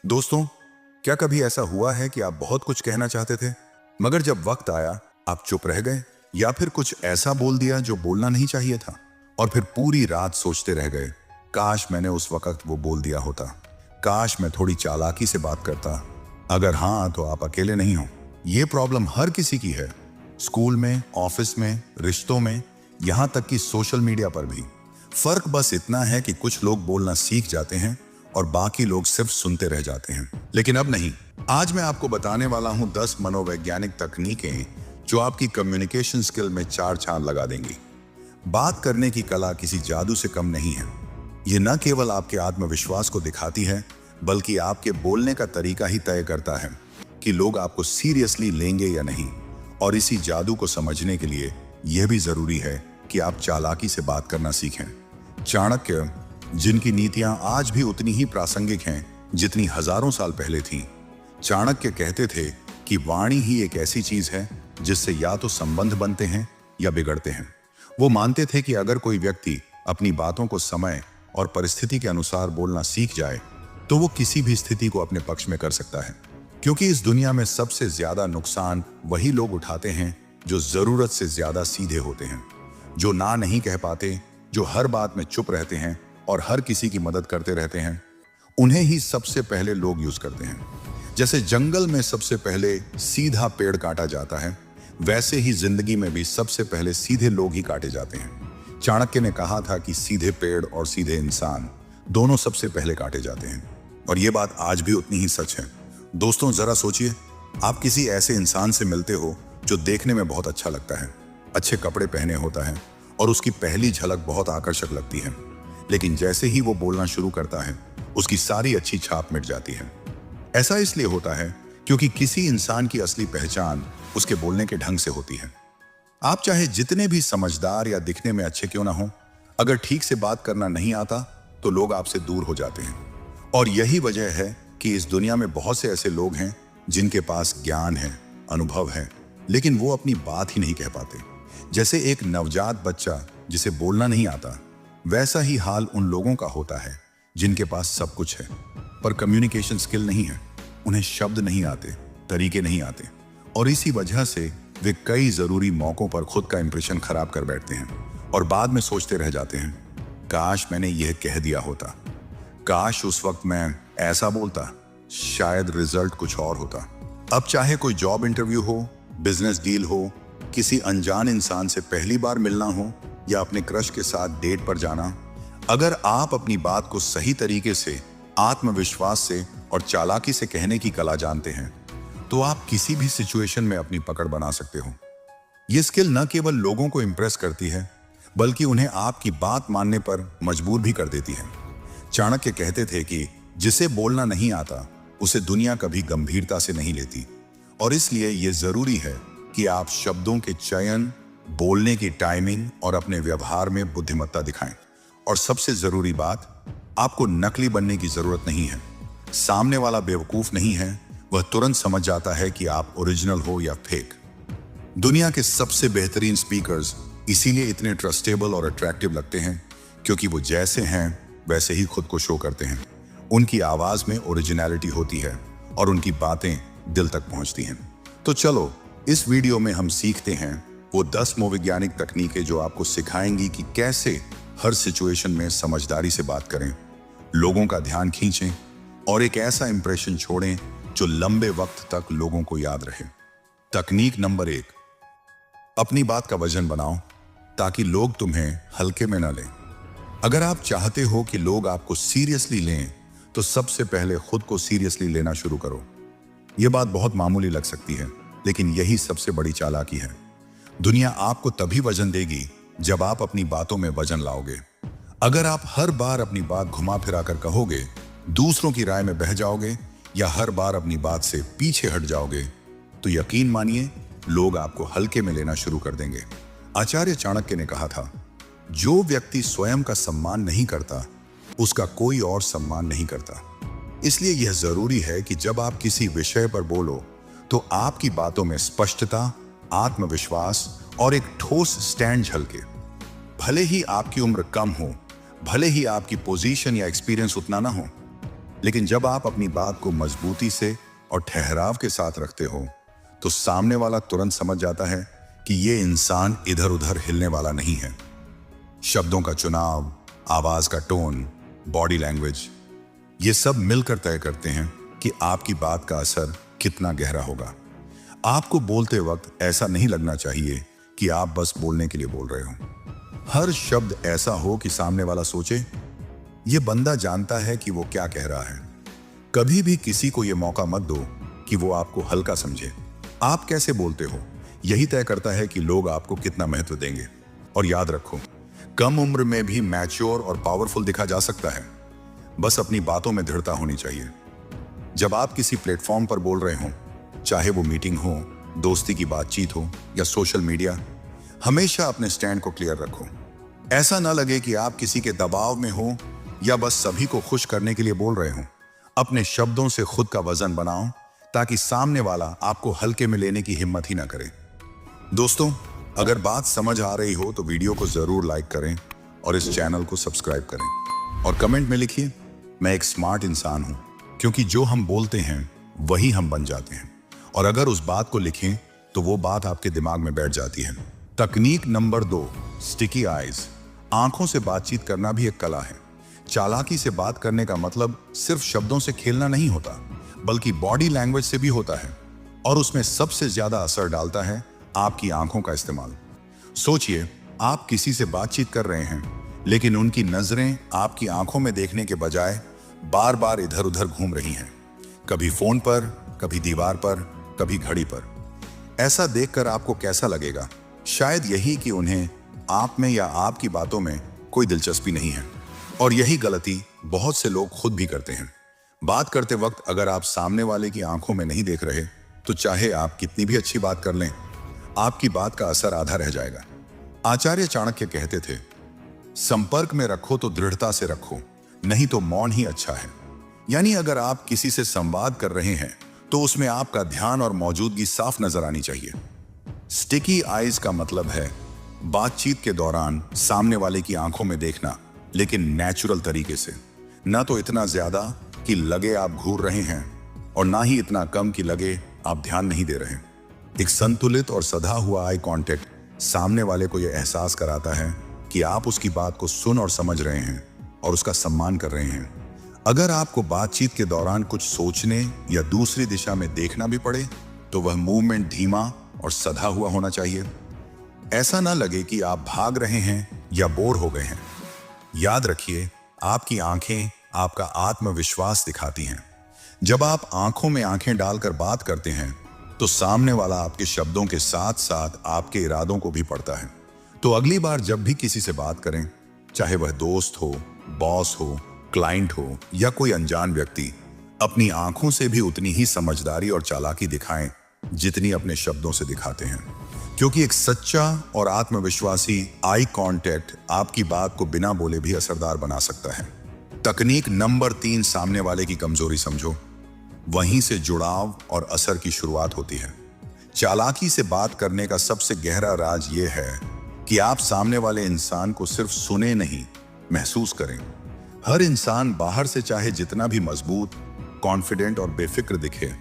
दोस्तों, क्या कभी ऐसा हुआ है कि आप बहुत कुछ कहना चाहते थे मगर जब वक्त आया आप चुप रह गए या फिर कुछ ऐसा बोल दिया जो बोलना नहीं चाहिए था और फिर पूरी रात सोचते रह गए, काश मैंने उस वक्त वो बोल दिया होता, काश मैं थोड़ी चालाकी से बात करता। अगर हाँ तो आप अकेले नहीं हो। ये प्रॉब्लम हर किसी की है, स्कूल में, ऑफिस में, रिश्तों में, यहाँ तक कि सोशल मीडिया पर भी। फर्क बस इतना है कि कुछ लोग बोलना सीख जाते हैं और बाकी लोग सिर्फ सुनते रह जाते हैं। लेकिन अब नहीं, आज मैं आपको बताने वाला हूं 10 मनोवैज्ञानिक तकनीकें जो आपकी कम्युनिकेशन स्किल में चार चांद लगा देंगी। बात करने की कला किसी जादू से कम नहीं है। ये न केवल आपके आत्मविश्वास को दिखाती है बल्कि आपके बोलने का तरीका ही तय करता है कि लोग आपको सीरियसली लेंगे या नहीं। और इसी जादू को समझने के लिए यह भी जरूरी है कि आप चालाकी से बात करना सीखें। चाणक्य, जिनकी नीतियां आज भी उतनी ही प्रासंगिक हैं जितनी हजारों साल पहले थीं, चाणक्य कहते थे कि वाणी ही एक ऐसी चीज है जिससे या तो संबंध बनते हैं या बिगड़ते हैं। वो मानते थे कि अगर कोई व्यक्ति अपनी बातों को समय और परिस्थिति के अनुसार बोलना सीख जाए तो वो किसी भी स्थिति को अपने पक्ष में कर सकता है। क्योंकि इस दुनिया में सबसे ज्यादा नुकसान वही लोग उठाते हैं जो जरूरत से ज्यादा सीधे होते हैं, जो ना नहीं कह पाते, जो हर बात में चुप रहते हैं और हर किसी की मदद करते रहते हैं। उन्हें ही सबसे पहले लोग यूज करते हैं। जैसे जंगल में सबसे पहले सीधा पेड़ काटा जाता है, वैसे ही जिंदगी में भी सबसे पहले सीधे लोग ही काटे जाते हैं। चाणक्य ने कहा था कि सीधे पेड़ और सीधे इंसान दोनों सबसे पहले काटे जाते हैं, और ये बात आज भी उतनी ही सच है। दोस्तों, जरा सोचिए, आप किसी ऐसे इंसान से मिलते हो जो देखने में बहुत अच्छा लगता है, अच्छे कपड़े पहने होता है और उसकी पहली झलक बहुत आकर्षक लगती है, लेकिन जैसे ही वो बोलना शुरू करता है उसकी सारी अच्छी छाप मिट जाती है। ऐसा इसलिए होता है क्योंकि किसी इंसान की असली पहचान उसके बोलने के ढंग से होती है। आप चाहे जितने भी समझदार या दिखने में अच्छे क्यों ना हो, अगर ठीक से बात करना नहीं आता तो लोग आपसे दूर हो जाते हैं। और यही वजह है कि इस दुनिया में बहुत से ऐसे लोग हैं जिनके पास ज्ञान है, अनुभव है, लेकिन वो अपनी बात ही नहीं कह पाते। जैसे एक नवजात बच्चा जिसे बोलना नहीं आता, वैसा ही हाल उन लोगों का होता है जिनके पास सब कुछ है पर कम्युनिकेशन स्किल नहीं है। उन्हें शब्द नहीं आते, तरीके नहीं आते, और इसी वजह से वे कई जरूरी मौकों पर खुद का इंप्रेशन खराब कर बैठते हैं और बाद में सोचते रह जाते हैं, काश मैंने यह कह दिया होता, काश उस वक्त मैं ऐसा बोलता, शायद रिजल्ट कुछ और होता। अब चाहे कोई जॉब इंटरव्यू हो, बिजनेस डील हो, किसी अनजान इंसान से पहली बार मिलना हो या अपने क्रश के साथ डेट पर जाना, अगर आप अपनी बात को सही तरीके से, आत्मविश्वास से और चालाकी से कहने की कला जानते हैं तो आप किसी भी सिचुएशन में अपनी पकड़ बना सकते हो। यह स्किल न केवल लोगों को इंप्रेस करती है बल्कि उन्हें आपकी बात मानने पर मजबूर भी कर देती है। चाणक्य कहते थे कि जिसे बोलना नहीं आता उसे दुनिया कभी गंभीरता से नहीं लेती, और इसलिए यह जरूरी है कि आप शब्दों के चयन, बोलने की टाइमिंग और अपने व्यवहार में बुद्धिमत्ता दिखाएं। और सबसे जरूरी बात, आपको नकली बनने की जरूरत नहीं है। सामने वाला बेवकूफ नहीं है, वह तुरंत समझ जाता है कि आप ओरिजिनल हो या फेक। दुनिया के सबसे बेहतरीन स्पीकर्स इसीलिए इतने ट्रस्टेबल और अट्रैक्टिव लगते हैं क्योंकि वो जैसे हैं वैसे ही खुद को शो करते हैं। उनकी आवाज में ओरिजिनलिटी होती है और उनकी बातें दिल तक पहुंचती हैं। तो चलो, इस वीडियो में हम सीखते हैं वो 10 मनोवैज्ञानिक तकनीकें जो आपको सिखाएंगी कि कैसे हर सिचुएशन में समझदारी से बात करें, लोगों का ध्यान खींचें और एक ऐसा इंप्रेशन छोड़ें जो लंबे वक्त तक लोगों को याद रहे। तकनीक नंबर 1, अपनी बात का वजन बनाओ ताकि लोग तुम्हें हल्के में न लें। अगर आप चाहते हो कि लोग आपको सीरियसली लें तो सबसे पहले खुद को सीरियसली लेना शुरू करो। यह बात बहुत मामूली लग सकती है, लेकिन यही सबसे बड़ी चालाकी है। दुनिया आपको तभी वजन देगी जब आप अपनी बातों में वजन लाओगे। अगर आप हर बार अपनी बात घुमा फिरा कर कहोगे, दूसरों की राय में बह जाओगे या हर बार अपनी बात से पीछे हट जाओगे, तो यकीन मानिए लोग आपको हल्के में लेना शुरू कर देंगे। आचार्य चाणक्य ने कहा था, जो व्यक्ति स्वयं का सम्मान नहीं करता उसका कोई और सम्मान नहीं करता। इसलिए यह जरूरी है कि जब आप किसी विषय पर बोलो तो आपकी बातों में स्पष्टता, आत्मविश्वास और एक ठोस स्टैंड झलके। भले ही आपकी उम्र कम हो, भले ही आपकी पोजीशन या एक्सपीरियंस उतना ना हो, लेकिन जब आप अपनी बात को मजबूती से और ठहराव के साथ रखते हो तो सामने वाला तुरंत समझ जाता है कि ये इंसान इधर उधर हिलने वाला नहीं है। शब्दों का चुनाव, आवाज का टोन, बॉडी लैंग्वेज, ये सब मिलकर तय करते हैं कि आपकी बात का असर कितना गहरा होगा। आपको बोलते वक्त ऐसा नहीं लगना चाहिए कि आप बस बोलने के लिए बोल रहे हो। हर शब्द ऐसा हो कि सामने वाला सोचे ये बंदा जानता है कि वो क्या कह रहा है। कभी भी किसी को ये मौका मत दो कि वो आपको हल्का समझे। आप कैसे बोलते हो यही तय करता है कि लोग आपको कितना महत्व देंगे। और याद रखो, कम उम्र में भी मैच्योर और पावरफुल दिखा जा सकता है, बस अपनी बातों में दृढ़ता होनी चाहिए। जब आप किसी प्लेटफॉर्म पर बोल रहे हो, चाहे वो मीटिंग हो, दोस्ती की बातचीत हो या सोशल मीडिया, हमेशा अपने स्टैंड को क्लियर रखो। ऐसा ना लगे कि आप किसी के दबाव में हो या बस सभी को खुश करने के लिए बोल रहे हो। अपने शब्दों से खुद का वजन बनाओ ताकि सामने वाला आपको हल्के में लेने की हिम्मत ही ना करे। दोस्तों, अगर बात समझ आ रही हो तो वीडियो को जरूर लाइक करें और इस चैनल को सब्सक्राइब करें और कमेंट में लिखिए मैं एक स्मार्ट इंसान हूं, क्योंकि जो हम बोलते हैं वही हम बन जाते हैं। और अगर उस बात को लिखें तो वो बात आपके दिमाग में बैठ जाती है। तकनीक नंबर 2, स्टिकी आईज। आंखों से बातचीत करना भी एक कला है। चालाकी से बात करने का मतलब सिर्फ शब्दों से खेलना नहीं होता, बल्कि बॉडी लैंग्वेज से भी होता है। और उसमें सबसे ज्यादा असर डालता है आपकी आंखों का इस्तेमाल। सोचिए, आप किसी से बातचीत कर रहे हैं, लेकिन उनकी नजरें आपकी आंखों में देखने के बजाय बार बार इधर उधर घूम रही हैं। कभी फोन पर, कभी दीवार पर, कभी घड़ी पर। ऐसा देखकर आपको कैसा लगेगा? शायद यही कि उन्हें आप में या आपकी बातों में कोई दिलचस्पी नहीं है। और यही गलती बहुत से लोग खुद भी करते हैं। बात करते वक्त अगर आप सामने वाले की आंखों में नहीं देख रहे तो चाहे आप कितनी भी अच्छी बात कर लें, आपकी बात का असर आधा रह जाएगा। आचार्य चाणक्य कहते थे, संपर्क में रखो तो दृढ़ता से रखो, नहीं तो मौन ही अच्छा है। यानी अगर आप किसी से संवाद कर रहे हैं तो उसमें आपका ध्यान और मौजूदगी साफ नजर आनी चाहिए। स्टिकी आईज का मतलब है बातचीत के दौरान सामने वाले की आंखों में देखना, लेकिन नेचुरल तरीके से। ना तो इतना ज्यादा कि लगे आप घूर रहे हैं और ना ही इतना कम कि लगे आप ध्यान नहीं दे रहे। एक संतुलित और सधा हुआ आई कांटेक्ट सामने वाले को यह एहसास कराता है कि आप उसकी बात को सुन और समझ रहे हैं और उसका सम्मान कर रहे हैं। अगर आपको बातचीत के दौरान कुछ सोचने या दूसरी दिशा में देखना भी पड़े तो वह मूवमेंट धीमा और सधा हुआ होना चाहिए। ऐसा ना लगे कि आप भाग रहे हैं या बोर हो गए हैं। याद रखिए, आपकी आंखें आपका आत्मविश्वास दिखाती हैं। जब आप आंखों में आंखें डालकर बात करते हैं तो सामने वाला आपके शब्दों के साथ साथ आपके इरादों को भी पढ़ता है। तो अगली बार जब भी किसी से बात करें, चाहे वह दोस्त हो, बॉस हो, क्लाइंट हो या कोई अनजान व्यक्ति, अपनी आंखों से भी उतनी ही समझदारी और चालाकी दिखाएं जितनी अपने शब्दों से दिखाते हैं। क्योंकि एक सच्चा और आत्मविश्वासी आई कांटेक्ट आपकी बात को बिना बोले भी असरदार बना सकता है। तकनीक नंबर 3, सामने वाले की कमजोरी समझो। वहीं से जुड़ाव और असर की शुरुआत होती है। चालाकी से बात करने का सबसे गहरा राज यह है कि आप सामने वाले इंसान को सिर्फ सुने नहीं, महसूस करें। हर इंसान बाहर से चाहे जितना भी मजबूत, कॉन्फिडेंट और बेफिक्र दिखे,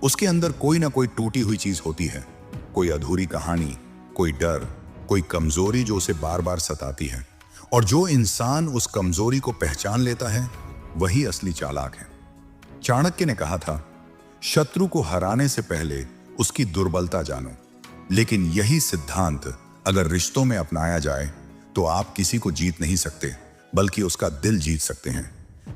उसके अंदर कोई ना कोई टूटी हुई चीज होती है। कोई अधूरी कहानी, कोई डर, कोई कमजोरी जो उसे बार बार सताती है। और जो इंसान उस कमजोरी को पहचान लेता है वही असली चालाक है। चाणक्य ने कहा था, शत्रु को हराने से पहले उसकी दुर्बलता जानो। लेकिन यही सिद्धांत अगर रिश्तों में अपनाया जाए तो आप किसी को जीत नहीं सकते, बल्कि उसका दिल जीत सकते हैं।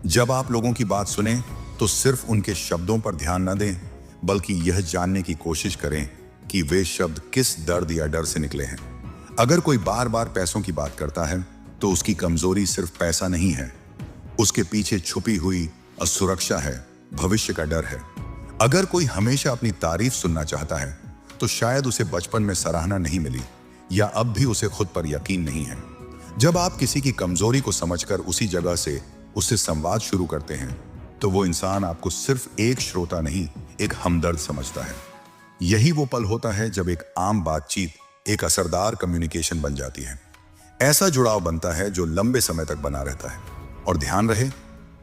जब आप लोगों की बात सुने तो सिर्फ उनके शब्दों पर ध्यान न दें, बल्कि यह जानने की कोशिश करें कि वे शब्द किस दर्द या डर से निकले हैं। अगर कोई बार बार पैसों की बात करता है तो उसकी कमजोरी सिर्फ पैसा नहीं है, उसके पीछे छुपी हुई असुरक्षा है, भविष्य का डर है। अगर कोई हमेशा अपनी तारीफ सुनना चाहता है तो शायद उसे बचपन में सराहना नहीं मिली या अब भी उसे खुद पर यकीन नहीं है। जब आप किसी की कमजोरी को समझकर उसी जगह से उससे संवाद शुरू करते हैं तो वो इंसान आपको सिर्फ एक श्रोता नहीं, एक हमदर्द समझता है। यही वो पल होता है जब एक आम बातचीत एक असरदार कम्युनिकेशन बन जाती है। ऐसा जुड़ाव बनता है जो लंबे समय तक बना रहता है। और ध्यान रहे,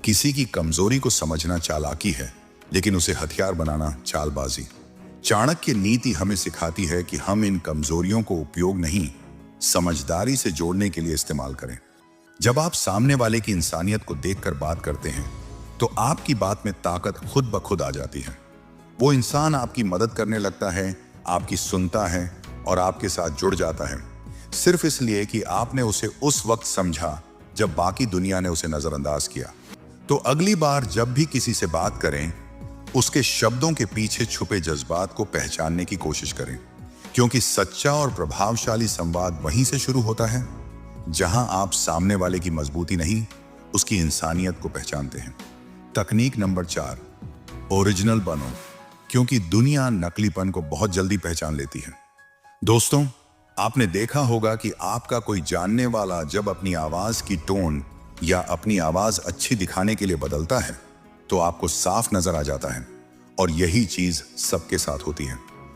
किसी की कमजोरी को समझना चालाकी है, लेकिन उसे हथियार बनाना चालबाजी। चाणक्य नीति हमें सिखाती है कि हम इन कमजोरियों को उपयोग नहीं, समझदारी से जोड़ने के लिए इस्तेमाल करें। जब आप सामने वाले की इंसानियत को देखकर बात करते हैं तो आपकी बात में ताकत खुद ब खुद आ जाती है। वो इंसान आपकी मदद करने लगता है, आपकी सुनता है और आपके साथ जुड़ जाता है, सिर्फ इसलिए कि आपने उसे उस वक्त समझा जब बाकी दुनिया ने उसे नजरअंदाज किया। तो अगली बार जब भी किसी से बात करें, उसके शब्दों के पीछे छुपे जज्बात को पहचानने की कोशिश करें, क्योंकि सच्चा और प्रभावशाली संवाद वहीं से शुरू होता है जहां आप सामने वाले की मजबूती नहीं, उसकी इंसानियत को पहचानते हैं। तकनीक नंबर 4, ओरिजिनल बनो, क्योंकि दुनिया नकलीपन को बहुत जल्दी पहचान लेती है। दोस्तों, आपने देखा होगा कि आपका कोई जानने वाला जब अपनी आवाज की टोन या अपनी आवाज अच्छी दिखाने के लिए बदलता है तो आपको साफ नजर आ जाता है, और यही चीज सबके साथ होती है।